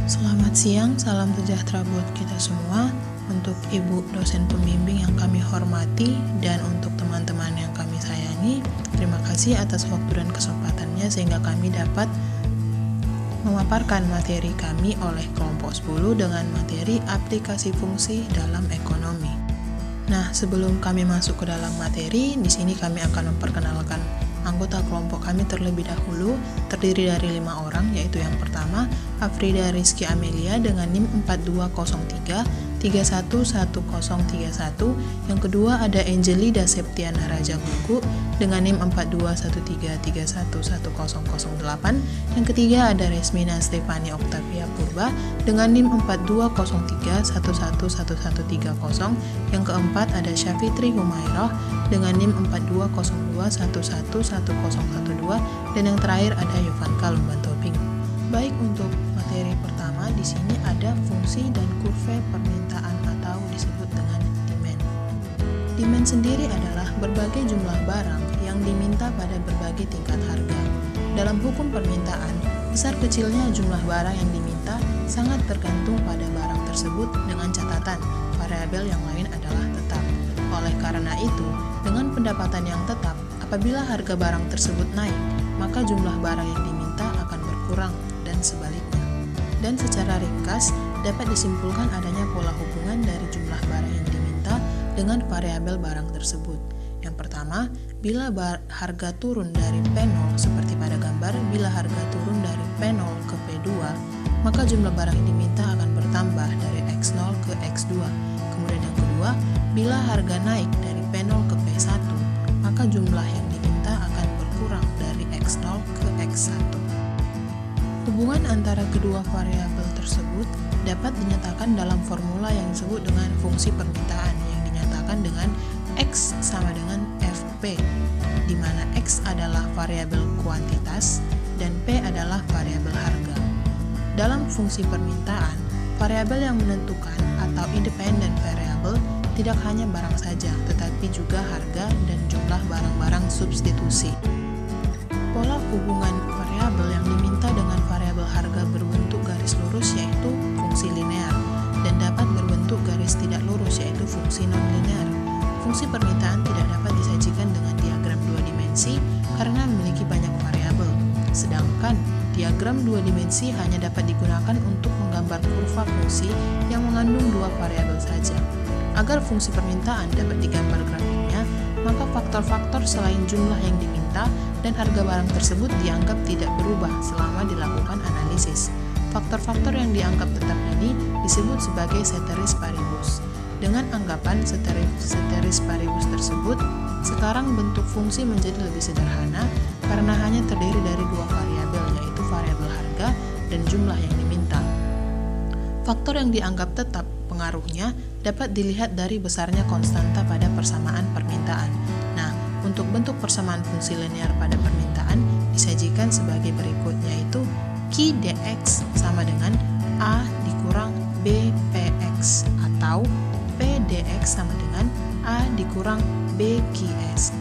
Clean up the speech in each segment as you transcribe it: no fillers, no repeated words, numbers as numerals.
Selamat siang, salam sejahtera buat kita semua. Untuk Ibu dosen pembimbing yang kami hormati dan untuk teman-teman yang kami sayangi, terima kasih atas waktu dan kesempatannya sehingga kami dapat memaparkan materi kami oleh kelompok 10 dengan materi aplikasi fungsi dalam ekonomi. Nah, sebelum kami masuk ke dalam materi, di sini kami akan memperkenalkan anggota kelompok kami terlebih dahulu, terdiri dari 5 orang, yaitu yang pertama, Afrida Rizky Amelia dengan NIM 4203 311031. Yang kedua ada Angelida Septiana Raja Gugu dengan NIM 4213311008. Yang ketiga ada Resmina Stefani Octavia Purba dengan NIM 4203111130. Yang keempat ada Syafitri Humairah dengan NIM 4202111012. Dan yang terakhir ada Yovanka Lumbantobing. Baik, untuk materi pertama di sini ada fungsi dan kurva permintaan atau disebut dengan demand. Demand sendiri adalah berbagai jumlah barang yang diminta pada berbagai tingkat harga. Dalam hukum permintaan, besar kecilnya jumlah barang yang diminta sangat tergantung pada barang tersebut dengan catatan variabel yang lain adalah tetap. Oleh karena itu, dengan pendapatan yang tetap, apabila harga barang tersebut naik, maka jumlah barang yang diminta akan berkurang dan sebaliknya. Dan secara ringkas, dapat disimpulkan adanya pola hubungan dari jumlah barang yang diminta dengan variabel barang tersebut. Yang pertama, bila harga turun dari P0 seperti pada gambar, bila harga turun dari P0 ke P2, maka jumlah barang yang diminta akan bertambah dari X0 ke X2. Kemudian yang kedua, bila harga naik dari P0 ke P1, maka jumlah yang diminta akan berkurang dari X0 ke X1. Hubungan antara kedua variabel tersebut dapat dinyatakan dalam formula yang disebut dengan fungsi permintaan yang dinyatakan dengan X sama dengan Fp, di mana X adalah variabel kuantitas dan P adalah variabel harga. Dalam fungsi permintaan, variabel yang menentukan atau independent variable tidak hanya barang saja, tetapi juga harga dan jumlah barang-barang substitusi. Pola hubungan variabel yang diminta dengan variabel harga berbentuk garis lurus yaitu fungsi linear dan dapat berbentuk garis tidak lurus yaitu fungsi non-linear. Fungsi permintaan tidak dapat disajikan dengan diagram dua dimensi karena memiliki banyak variabel, sedangkan diagram dua dimensi hanya dapat digunakan untuk menggambar kurva fungsi yang mengandung dua variabel saja. Agar fungsi permintaan dapat digambar grafiknya, maka faktor-faktor selain jumlah yang diminta dan harga barang tersebut dianggap tidak berubah selama dilakukan analisis. Faktor-faktor yang dianggap tetap ini disebut sebagai ceteris paribus. Dengan anggapan ceteris paribus tersebut, sekarang bentuk fungsi menjadi lebih sederhana karena hanya terdiri dari dua variabel, yaitu variabel harga dan jumlah yang diminta. Faktor yang dianggap tetap pengaruhnya dapat dilihat dari besarnya konstanta pada persamaan permintaan. Nah, untuk bentuk persamaan fungsi linear pada permintaan disajikan sebagai berikut, yaitu Q dx sama dengan A dikurang B px atau P dx sama dengan A dikurang B qs,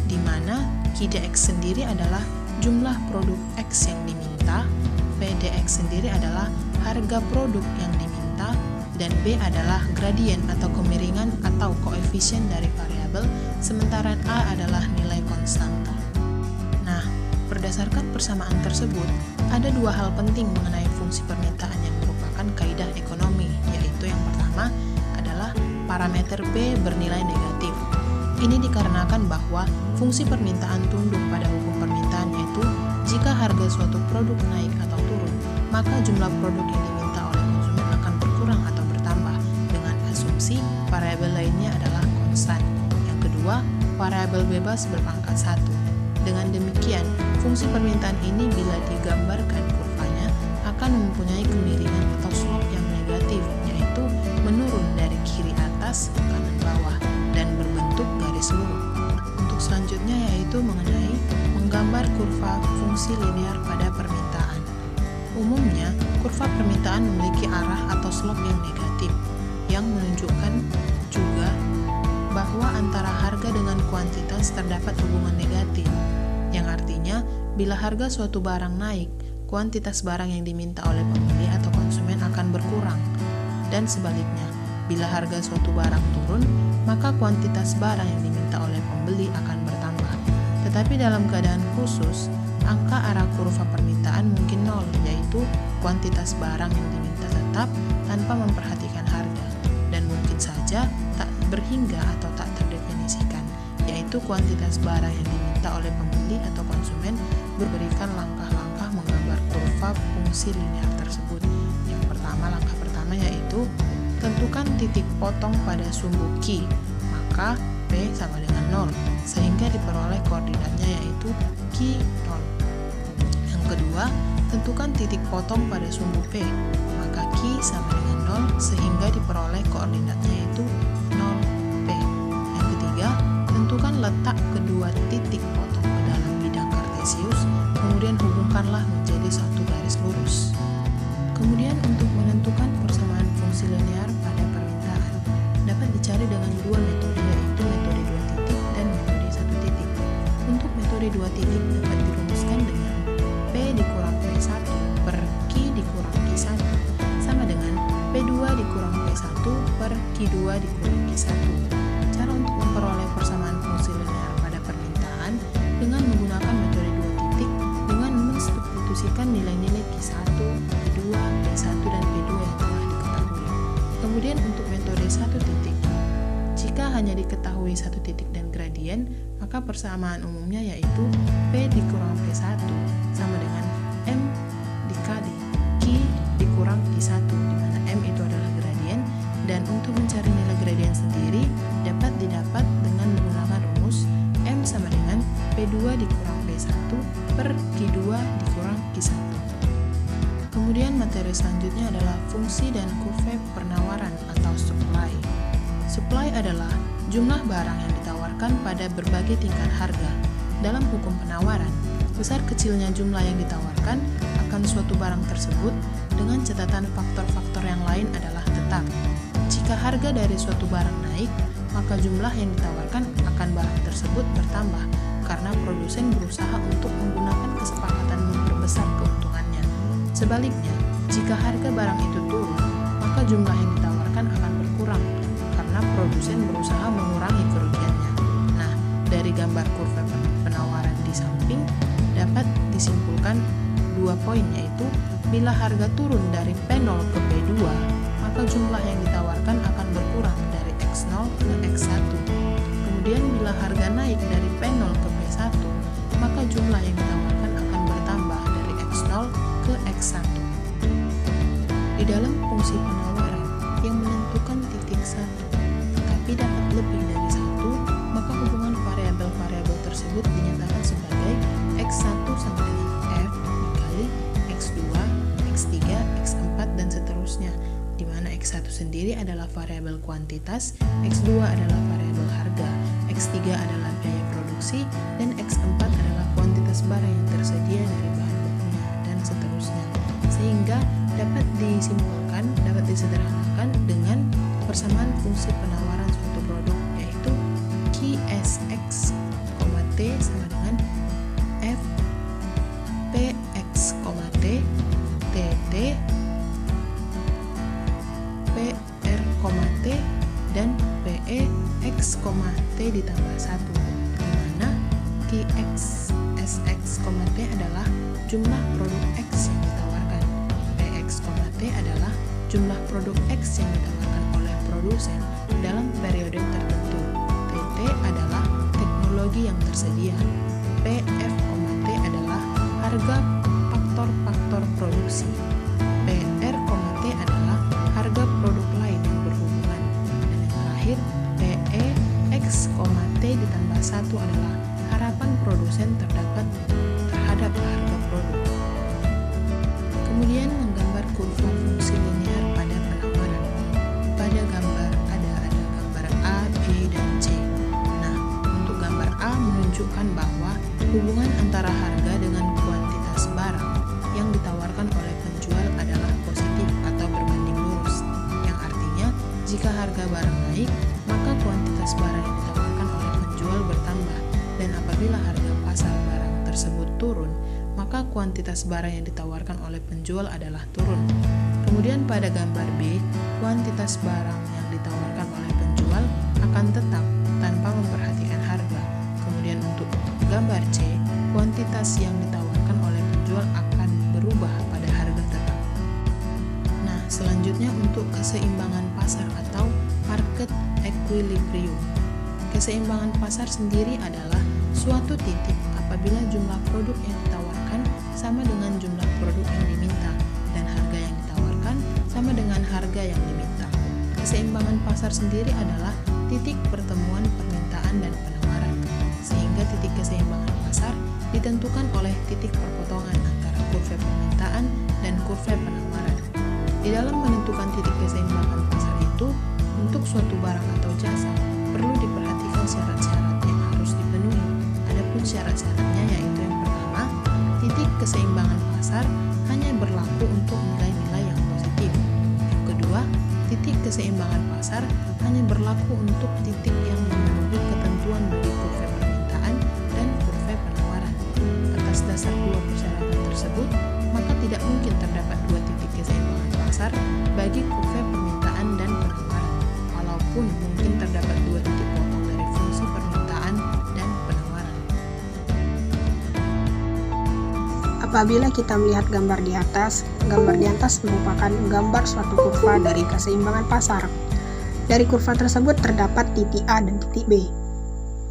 di mana Q dx sendiri adalah jumlah produk X yang diminta, P dx sendiri adalah harga produk yang diminta, dan B adalah gradien atau kemiringan atau koefisien dari variabel, sementara A adalah nilai konstanta. Nah, berdasarkan persamaan tersebut, ada dua hal penting mengenai fungsi permintaan yang merupakan kaidah ekonomi, yaitu yang pertama adalah parameter B bernilai negatif. Ini dikarenakan bahwa fungsi permintaan tunduk pada hukum permintaan, yaitu jika harga suatu produk naik atau turun, maka jumlah produk yang diminta oleh konsumen akan berkurang atau bertambah dengan asumsi variabel lainnya adalah konstan. Yang kedua, variabel bebas berpangkat 1. Dengan demikian, fungsi permintaan ini bila digambarkan kurvanya akan mempunyai kemiringan atau slope yang negatif, yaitu menurun dari kiri atas ke kanan bawah dan berbentuk garis lurus. Untuk selanjutnya yaitu mengenai menggambar kurva fungsi linear pada permintaan. Umumnya, kurva permintaan memiliki arah atau slope yang negatif, yang menunjukkan juga bahwa antara harga dengan kuantitas terdapat hubungan negatif, yang artinya bila harga suatu barang naik, kuantitas barang yang diminta oleh pembeli atau konsumen akan berkurang. Dan sebaliknya, bila harga suatu barang turun, maka kuantitas barang yang diminta oleh pembeli akan bertambah. Tetapi dalam keadaan khusus, angka arah kurva permintaan mungkin nol, yaitu kuantitas barang yang diminta tetap tanpa memperhatikan harga, dan mungkin saja tak berhingga atau tak terdefinisikan, yaitu kuantitas barang yang diminta oleh pembeli atau konsumen berikan langkah-langkah menggambar kurva fungsi linear tersebut. Yang pertama, langkah pertama yaitu tentukan titik potong pada sumbu Q, maka P sama dengan 0, sehingga diperoleh koordinatnya yaitu Q0. Yang kedua, tentukan titik potong pada sumbu P, maka Q sama dengan 0, sehingga diperoleh koordinatnya yaitu 0P. Yang ketiga, tentukan letak kedua titik potong ke dalam bidang kartesius, kemudian hubungkanlah menjadi satu garis lurus. Kemudian untuk menentukan persamaan fungsi linear pada permintaan dapat dicari dengan dua metode, yaitu metode 2 titik dan metode 1 titik. Untuk metode 2 titik dapat dirumuskan dengan P dikurang P1 per Q dikurang Q1 sama dengan P2 dikurang P1 per Q2 dikurang Q1. Cara untuk memperoleh persamaan fungsi linear pada permintaan dengan menggunakan metode 2 titik dengan mensubstitusikan nilai-nilai Q1, P2, P1, dan P2 yang telah diketahui. Kemudian untuk metode 1 titik, jika hanya diketahui 1 titik dan gradien, maka persamaan umumnya yaitu P dikurang P1 sama dengan M dikali Q dikurang Q1, di mana M itu adalah gradien, dan untuk mencari nilai gradien sendiri dapat didapat dengan menggunakan rumus M sama dengan P2 dikurang P1 per Q2 dikurang Q1. Kemudian materi selanjutnya adalah fungsi dan kurva penawaran atau supply. Supply adalah jumlah barang yang ditawarkan pada berbagai tingkat harga. Dalam hukum penawaran, besar kecilnya jumlah yang ditawarkan akan suatu barang tersebut dengan catatan faktor-faktor yang lain adalah tetap. Jika harga dari suatu barang naik, maka jumlah yang ditawarkan akan barang tersebut bertambah karena produsen berusaha untuk menggunakan kesepakatan memperbesar keuntungannya. Sebaliknya, jika harga barang itu turun, maka jumlah yang ditawarkan akan berkurang karena produsen berusaha mengurangi kerugiannya. Nah, dari gambar kurva penawaran di samping dapat disimpulkan 2 poin, yaitu bila harga turun dari P0 ke P2, maka jumlah yang ditawarkan akan berkurang dari X0 ke X1. Kemudian bila harga naik dari P0 ke P1, maka jumlah yang ditawarkan akan bertambah dari X0 ke X1. Di dalam fungsi penawaran yang menentukan titik 1, tetapi dapat lebih dari 1, maka hubungan variabel-variabel tersebut dinyatakan sebagai X1 sama dengan F dikali X2, X3, X4, dan seterusnya, di mana X1 sendiri adalah variabel kuantitas, X2 adalah variabel harga, X3 adalah biaya produksi, dan X4 adalah kuantitas barang yang tersedia dari bahan bakunya, dan seterusnya. Sehingga dapat disimpulkan, dapat disederhanakan dengan persamaan fungsi penawaran suatu produk, yaitu QSX, T sama dengan F PX, T TT PR, T dan PE X, T ditambah 1, di mana QX SX, T adalah jumlah produk X yang ditawarkan, PX, T adalah jumlah produk X yang ditawarkan oleh produsen dalam periode tertentu, TT adalah teknologi yang tersedia, PF, T adalah harga faktor-faktor produksi, PR, T adalah harga produk lain yang berhubungan, dan yang terakhir PE X, T ditambah 1 adalah harapan produsen terhadap harga produk. Kemudian menggambar kurva fungsi linear pada penawaran. Pada gambar ada gambar A, B, dan C. Nah, untuk gambar A menunjukkan bahwa hubungan antara harga dengan kuantitas barang yang ditawarkan oleh penjual adalah positif atau berbanding lurus, yang artinya jika harga barang naik, maka kuantitas barang yang ditawarkan oleh penjual bertambah, dan apabila harga pasar barang tersebut turun, maka kuantitas barang yang ditawarkan oleh penjual adalah turun. Kemudian pada gambar B, kuantitas barang yang ditawarkan oleh penjual akan tetap tanpa memperhatikan harga. Kemudian untuk gambar C, kuantitas yang ditawarkan oleh penjual akan berubah pada harga tetap. Nah, selanjutnya untuk keseimbangan pasar atau market equilibrium. Keseimbangan pasar sendiri adalah suatu titik apabila jumlah produk yang ditawarkan sama dengan jumlah produk yang diminta dan harga yang ditawarkan sama dengan harga yang diminta. Keseimbangan pasar sendiri adalah titik pertemuan permintaan dan penawaran, sehingga titik keseimbangan pasar ditentukan oleh titik perpotongan antara kurva permintaan dan kurva penawaran. Di dalam menentukan titik keseimbangan pasar itu, untuk suatu barang atau jasa perlu diperhatikan syarat-syarat yang harus dipenuhi. Adapun syarat-syaratnya yaitu yang pertama, titik keseimbangan pasar hanya berlaku untuk nilai-nilai yang positif. Yang kedua, titik keseimbangan pasar hanya berlaku untuk titik yang memenuhi ketentuan bagi kurva permintaan dan kurva penawaran. Atas dasar dua persyaratan tersebut, maka tidak mungkin terdapat dua titik keseimbangan pasar bagi kurva permintaan dan penawaran, walaupun mungkin terdapat dua titik potong dari fungsi permintaan dan penawaran. Apabila kita melihat gambar di atas merupakan gambar suatu kurva dari keseimbangan pasar. Dari kurva tersebut terdapat titik A dan titik B.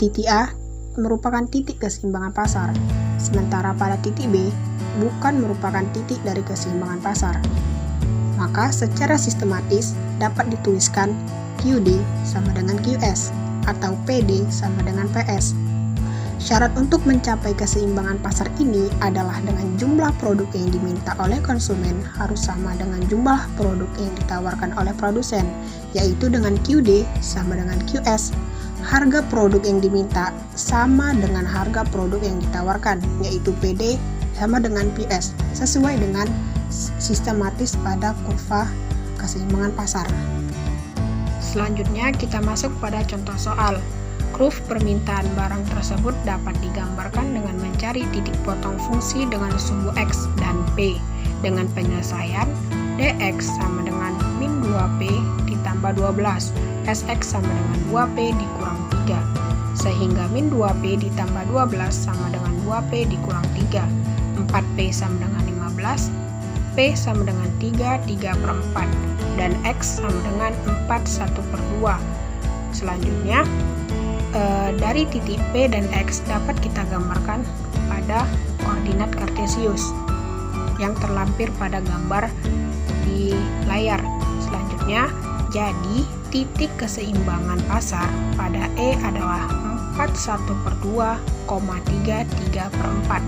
Titik A merupakan titik keseimbangan pasar, sementara pada titik B bukan merupakan titik dari keseimbangan pasar. Maka secara sistematis dapat dituliskan QD sama dengan QS atau PD sama dengan PS. Syarat untuk mencapai keseimbangan pasar ini adalah dengan jumlah produk yang diminta oleh konsumen harus sama dengan jumlah produk yang ditawarkan oleh produsen, yaitu dengan QD sama dengan QS. Harga produk yang diminta sama dengan harga produk yang ditawarkan, yaitu PD sama dengan PS, sesuai dengan sistematis pada kurva keseimbangan pasar. Selanjutnya kita masuk pada contoh soal. Kurva permintaan barang tersebut dapat digambarkan dengan mencari titik potong fungsi dengan sumbu X dan P dengan penyelesaian dx sama dengan min 2P ditambah 12, Sx sama dengan 2P dikurang 3, sehingga min 2P ditambah 12 sama dengan 2P dikurang 3, 4P sama dengan 15, P sama dengan 3/4, dan X sama dengan 4/1/2. Selanjutnya, dari titik P dan X dapat kita gambarkan pada koordinat kartesius yang terlampir pada gambar di layar. Selanjutnya, jadi titik keseimbangan pasar pada E adalah 4/1/2, 3/4.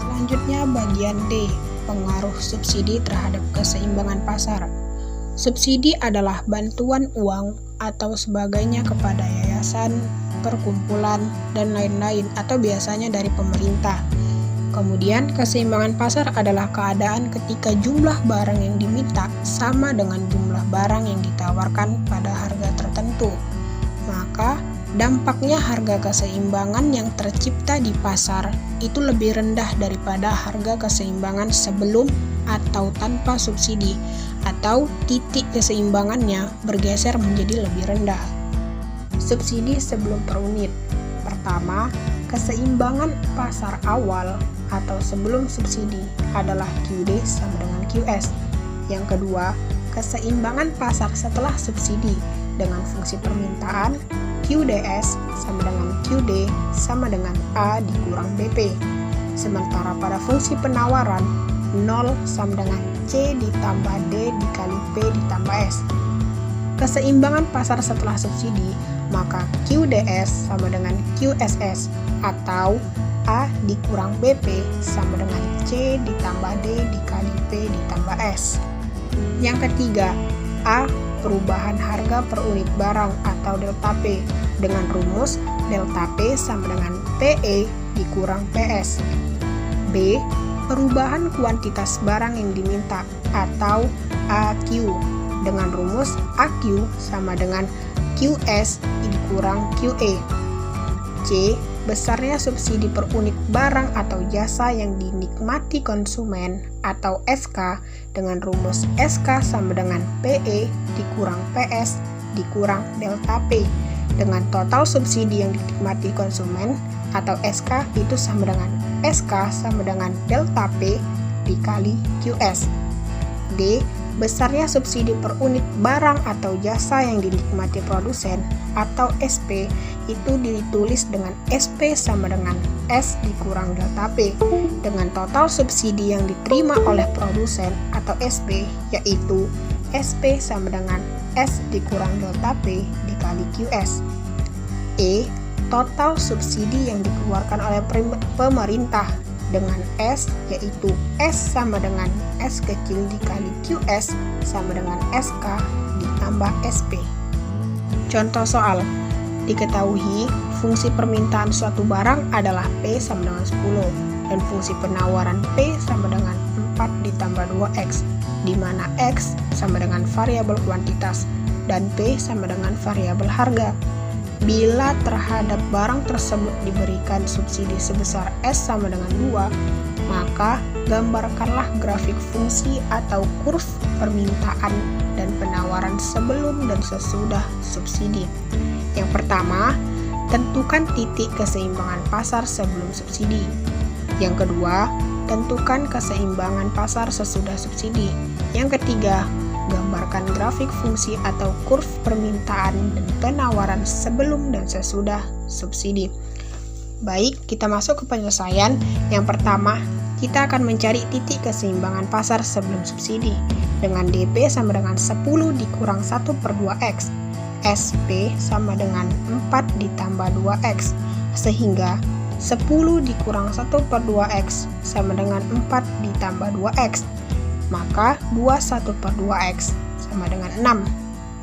Selanjutnya bagian D, pengaruh subsidi terhadap keseimbangan pasar. Subsidi adalah bantuan uang atau sebagainya kepada yayasan, perkumpulan, dan lain-lain, atau biasanya dari pemerintah. Kemudian, keseimbangan pasar adalah keadaan ketika jumlah barang yang diminta sama dengan jumlah barang yang ditawarkan pada harga tertentu. Maka, dampaknya harga keseimbangan yang tercipta di pasar itu lebih rendah daripada harga keseimbangan sebelum atau tanpa subsidi, atau titik keseimbangannya bergeser menjadi lebih rendah. Subsidi sebelum per unit. Pertama, keseimbangan pasar awal atau sebelum subsidi adalah QD sama dengan QS. Yang kedua, keseimbangan pasar setelah subsidi dengan fungsi permintaan QDS sama dengan QD sama dengan A dikurang BP. Sementara pada fungsi penawaran 0 sama dengan C ditambah D dikali P ditambah S. Keseimbangan pasar setelah subsidi, maka QDS sama dengan QSS atau A dikurang BP sama dengan C ditambah D dikali P ditambah S. Yang ketiga, A perubahan harga per unit barang atau delta P dengan rumus delta P sama dengan PE dikurang PS. B perubahan kuantitas barang yang diminta atau AQ dengan rumus AQ sama dengan QS dikurang QE. C besarnya subsidi per unit barang atau jasa yang dinikmati konsumen atau SK dengan rumus SK sama dengan PE dikurang PS dikurang delta P, dengan total subsidi yang dinikmati konsumen atau SK itu sama dengan SK sama dengan delta P dikali QS. D. Besarnya subsidi per unit barang atau jasa yang dinikmati produsen atau SP itu ditulis dengan SP sama dengan S dikurang delta P, dengan total subsidi yang diterima oleh produsen atau SP yaitu SP sama dengan S dikurang delta P dikali QS. E. Total subsidi yang dikeluarkan oleh pemerintah dengan S yaitu S sama dengan S kecil dikali QS sama dengan SK ditambah SP. Contoh soal. Diketahui fungsi permintaan suatu barang adalah P sama dengan 10 dan fungsi penawaran P sama dengan 4 ditambah 2X, di mana X sama dengan variabel kuantitas dan P sama dengan variabel harga. Bila terhadap barang tersebut diberikan subsidi sebesar S sama dengan 2, maka gambarkanlah grafik fungsi atau kurv permintaan dan penawaran sebelum dan sesudah subsidi. Yang pertama, tentukan titik keseimbangan pasar sebelum subsidi. Yang kedua, tentukan keseimbangan pasar sesudah subsidi. Yang ketiga, gambarkan grafik fungsi atau kurv permintaan dan penawaran sebelum dan sesudah subsidi. Baik, kita masuk ke penyelesaian. Yang pertama, kita akan mencari titik keseimbangan pasar sebelum subsidi dengan DP sama dengan 10 dikurang 1/2X, SP sama dengan 4 ditambah 2X, sehingga 10 dikurang 1/2X sama dengan 4 ditambah 2X. Maka 21/2X sama dengan 6.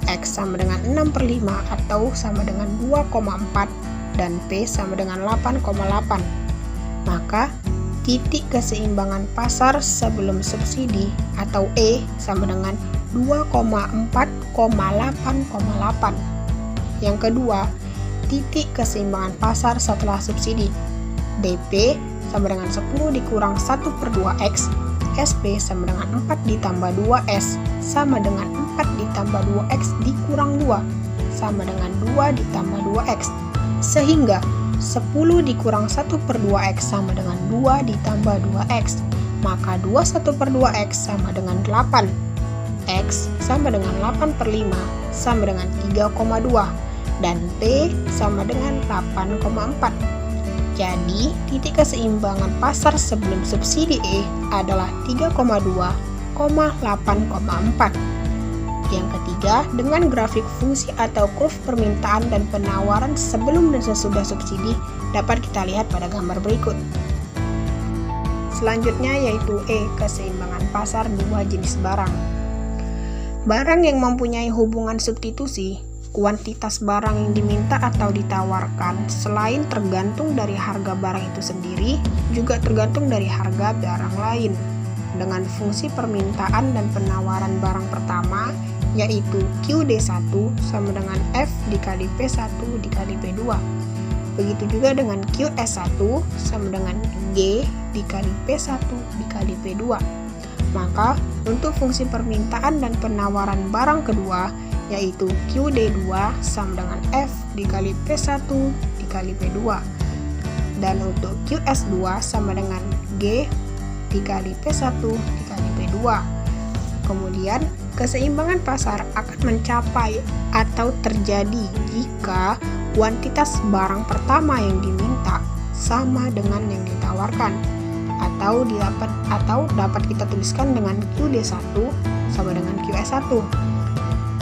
X sama dengan 6/5 atau sama dengan 2,4 dan P sama dengan 8,8. Maka titik keseimbangan pasar sebelum subsidi atau E sama dengan 2,4,8,8. Yang kedua, titik keseimbangan pasar setelah subsidi. DP sama dengan 10 dikurang 1/2X, SP sama dengan 4 ditambah 2S sama dengan 4 ditambah 2X dikurang 2 sama dengan 2 ditambah 2X, sehingga 10 dikurang 1/2X sama dengan 2 ditambah 2X, maka 21/2X sama dengan 8. X sama dengan 8/5 sama dengan 3,2 dan P sama dengan 8,4. Jadi, titik keseimbangan pasar sebelum subsidi E adalah 3,2,8,4. Yang ketiga, dengan grafik fungsi atau kurv permintaan dan penawaran sebelum dan sesudah subsidi dapat kita lihat pada gambar berikut. Selanjutnya yaitu E, keseimbangan pasar dua jenis barang. Barang yang mempunyai hubungan substitusi, kuantitas barang yang diminta atau ditawarkan selain tergantung dari harga barang itu sendiri, juga tergantung dari harga barang lain. Dengan fungsi permintaan dan penawaran barang pertama, yaitu QD1 sama dengan F dikali P1 dikali P2. Begitu juga dengan QS1 sama dengan G dikali P1 dikali P2. Maka, untuk fungsi permintaan dan penawaran barang kedua, yaitu QD2 sama dengan F dikali P1 dikali P2. Dan untuk QS2 sama dengan G dikali P1 dikali P2. Kemudian, keseimbangan pasar akan mencapai atau terjadi jika kuantitas barang pertama yang diminta sama dengan yang ditawarkan, atau dapat kita tuliskan dengan QD1 sama dengan QS1.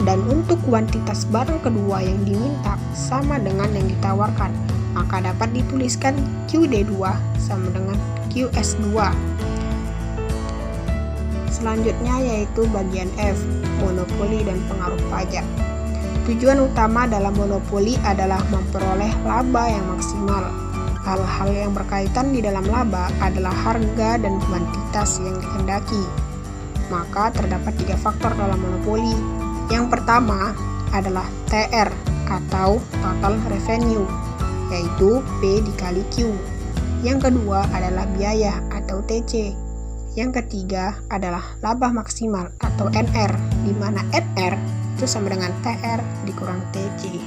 Dan untuk kuantitas barang kedua yang diminta sama dengan yang ditawarkan, maka dapat dituliskan QD2 sama dengan QS2. Selanjutnya yaitu bagian F, monopoli dan pengaruh pajak. Tujuan utama dalam monopoli adalah memperoleh laba yang maksimal. Hal-hal yang berkaitan di dalam laba adalah harga dan kuantitas yang dikehendaki. Maka terdapat 3 faktor dalam monopoli. Yang pertama adalah TR atau total revenue. yaitu P dikali Q. Yang kedua adalah biaya atau TC. Yang ketiga adalah laba maksimal atau NR, di mana NR itu sama dengan TR dikurang TC.